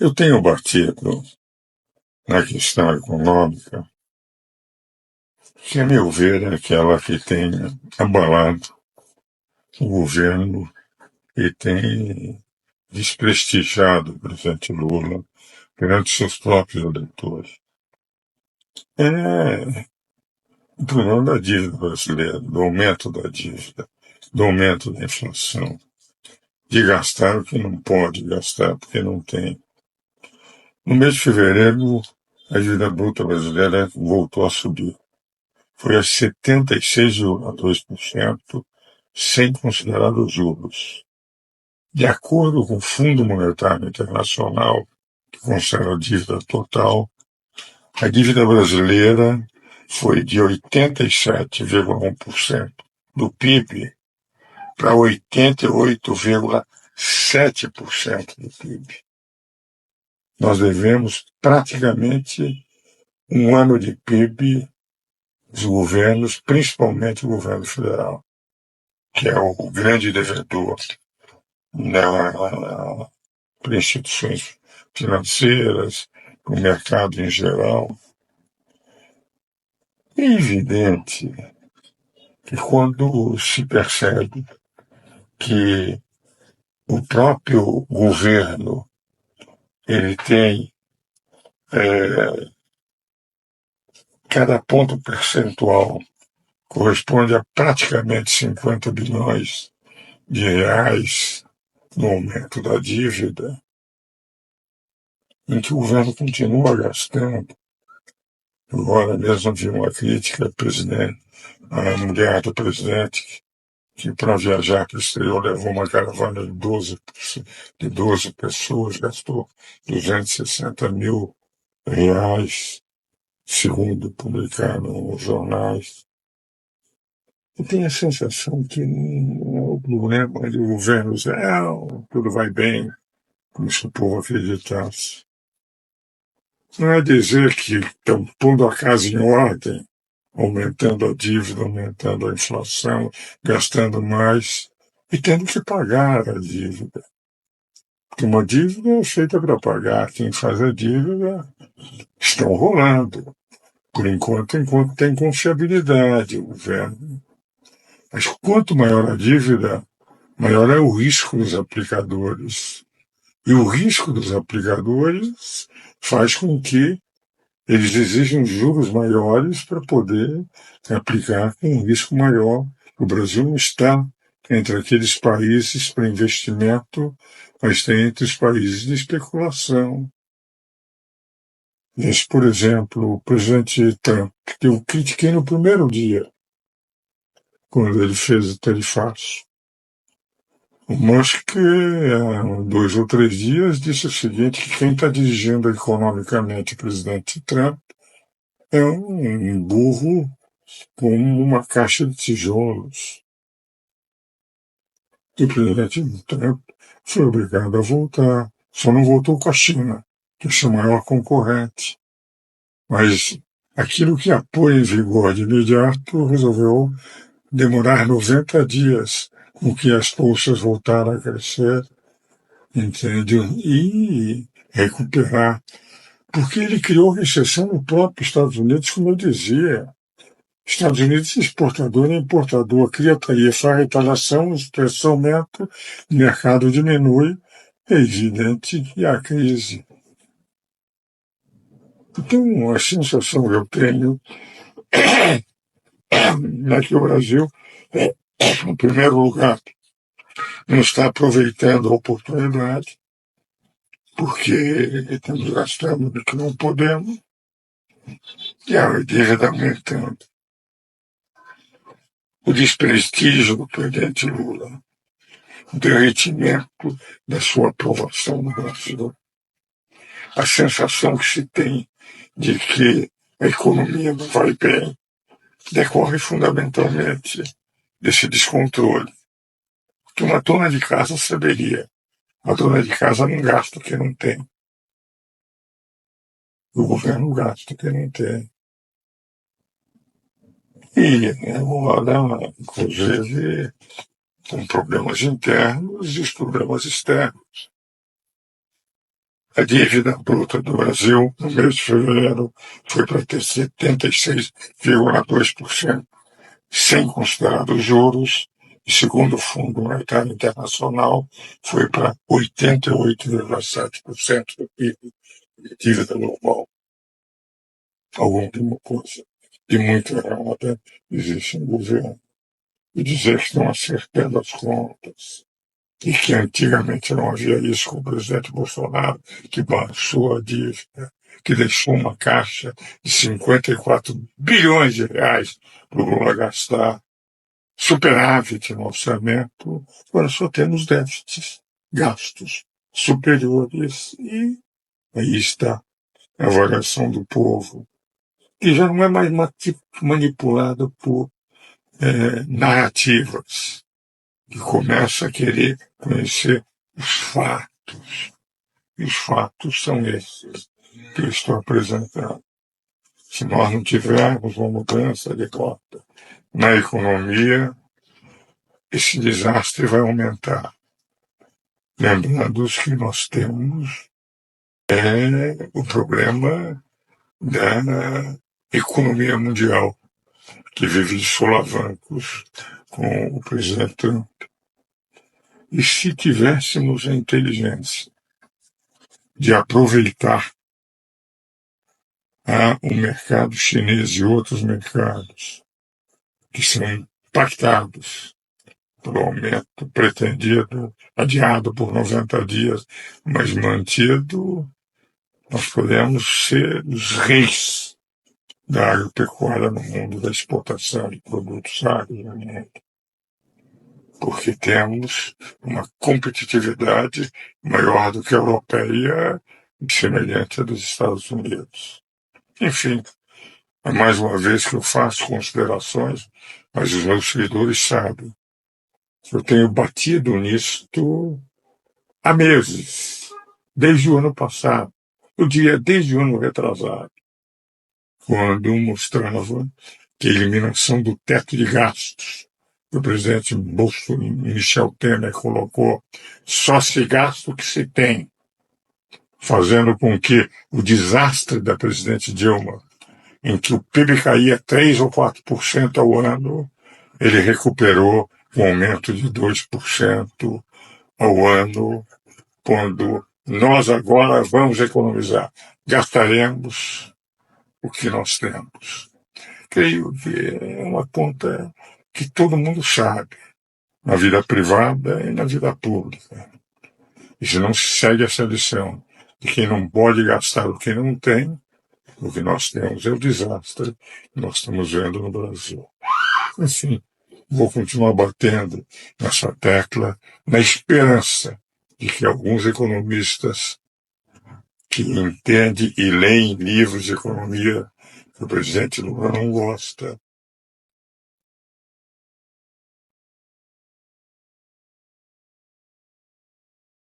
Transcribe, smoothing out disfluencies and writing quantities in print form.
Eu tenho batido na questão econômica, que, a meu ver, é aquela que tem abalado o governo e tem desprestigiado o presidente Lula perante seus próprios eleitores. É o problema da dívida brasileira, do aumento da dívida, do aumento da inflação, de gastar o que não pode gastar porque não tem. No mês de fevereiro, a dívida bruta brasileira voltou a subir. Foi a 76,2%, sem considerar os juros. De acordo com o Fundo Monetário Internacional, que considera a dívida total, a dívida brasileira foi de 87,1% do PIB para 88,7% do PIB. Nós devemos praticamente um ano de PIB dos governos, principalmente o governo federal, que é o grande devedor para instituições financeiras, para o mercado em geral. É evidente que quando se percebe que o próprio governo ele tem cada ponto percentual corresponde a praticamente 50 bilhões de reais no aumento da dívida, em que o governo continua gastando. Agora mesmo vi uma crítica ao presidente, à mulher do presidente, que para viajar para o exterior levou uma caravana de 12 pessoas, gastou 260 mil reais, segundo publicaram os jornais. Eu tenho a sensação que o problema do governo tudo vai bem, como se o povo acreditasse. Não é dizer que estão pondo a casa em ordem, aumentando a dívida, aumentando a inflação, gastando mais e tendo que pagar a dívida. Porque uma dívida é feita para pagar. Quem faz a dívida estão rolando. Por enquanto tem confiabilidade o governo. Mas quanto maior a dívida, maior é o risco dos aplicadores. E o risco dos aplicadores faz com que eles exigem juros maiores para poder aplicar com um risco maior. O Brasil não está entre aqueles países para investimento, mas está entre os países de especulação. Esse, por exemplo, o presidente Trump, que eu critiquei no primeiro dia, quando ele fez o tarifaço. O Musk, há 2 ou 3 dias, disse o seguinte, que quem está dirigindo economicamente o presidente Trump é um burro como uma caixa de tijolos. E o presidente Trump foi obrigado a voltar. Só não voltou com a China, que é seu maior concorrente. Mas aquilo que apoia em vigor de imediato resolveu demorar 90 dias com que as bolsas voltaram a crescer, entende? E recuperar. Porque ele criou recessão no próprio Estados Unidos, como eu dizia. Estados Unidos, exportador e importador, cria tarifa, a retaliação, o preço aumenta, o mercado diminui, é evidente que há crise. Então, a sensação que eu tenho é que o Brasil, em primeiro lugar, não está aproveitando a oportunidade, porque estamos gastando do que não podemos, e a dívida aumentando. O desprestígio do presidente Lula, o derretimento da sua aprovação no Brasil, a sensação que se tem de que a economia não vai bem, decorre fundamentalmente desse descontrole. Que uma dona de casa saberia. A dona de casa não gasta o que não tem. O governo gasta o que não tem. E agora, inclusive, com problemas internos e os problemas externos. A dívida bruta do Brasil, no mês de fevereiro, foi para ter 76,2%, sem considerar os juros, e segundo o Fundo Monetário Internacional, foi para 88,7% do PIB de dívida global. Alguma coisa de muito errada existe no governo. E dizer que estão acertando as contas, e que antigamente não havia isso com o presidente Bolsonaro, que baixou a dívida, que deixou uma caixa de 54 bilhões de reais para o Lula gastar, superávit no orçamento, agora só temos déficits, gastos superiores, e aí está a avaliação do povo, que já não é mais manipulada por narrativas, que começa a querer conhecer os fatos. E os fatos são esses que eu estou apresentando. Se nós não tivermos uma mudança de rota na economia, esse desastre vai aumentar. Lembrando que nós temos o problema da economia mundial, que vive de solavancos com o presidente Trump. E se tivéssemos a inteligência de aproveitar o mercado chinês e outros mercados que são impactados pelo aumento pretendido, adiado por 90 dias, mas mantido, nós podemos ser os reis da agropecuária no mundo, da exportação de produtos agrícolas no mundo. Porque temos uma competitividade maior do que a europeia e semelhante à dos Estados Unidos. Enfim, é mais uma vez que eu faço considerações, mas os meus seguidores sabem. Eu tenho batido nisto há meses, desde o ano passado. Eu diria desde o ano retrasado, quando mostrava que a eliminação do teto de gastos que o presidente Michel Temer colocou, só se gasta o que se tem, fazendo com que o desastre da presidente Dilma, em que o PIB caía 3 ou 4% ao ano, ele recuperou um aumento de 2% ao ano, quando nós agora vamos economizar. Gastaremos o que nós temos. Creio que é uma conta que todo mundo sabe, na vida privada e na vida pública. E se não se segue essa lição de quem não pode gastar o que não tem, o que nós temos é o desastre que nós estamos vendo no Brasil. Enfim, vou continuar batendo nessa tecla, na esperança de que alguns economistas que entendem e leem livros de economia que o presidente Lula não gosta,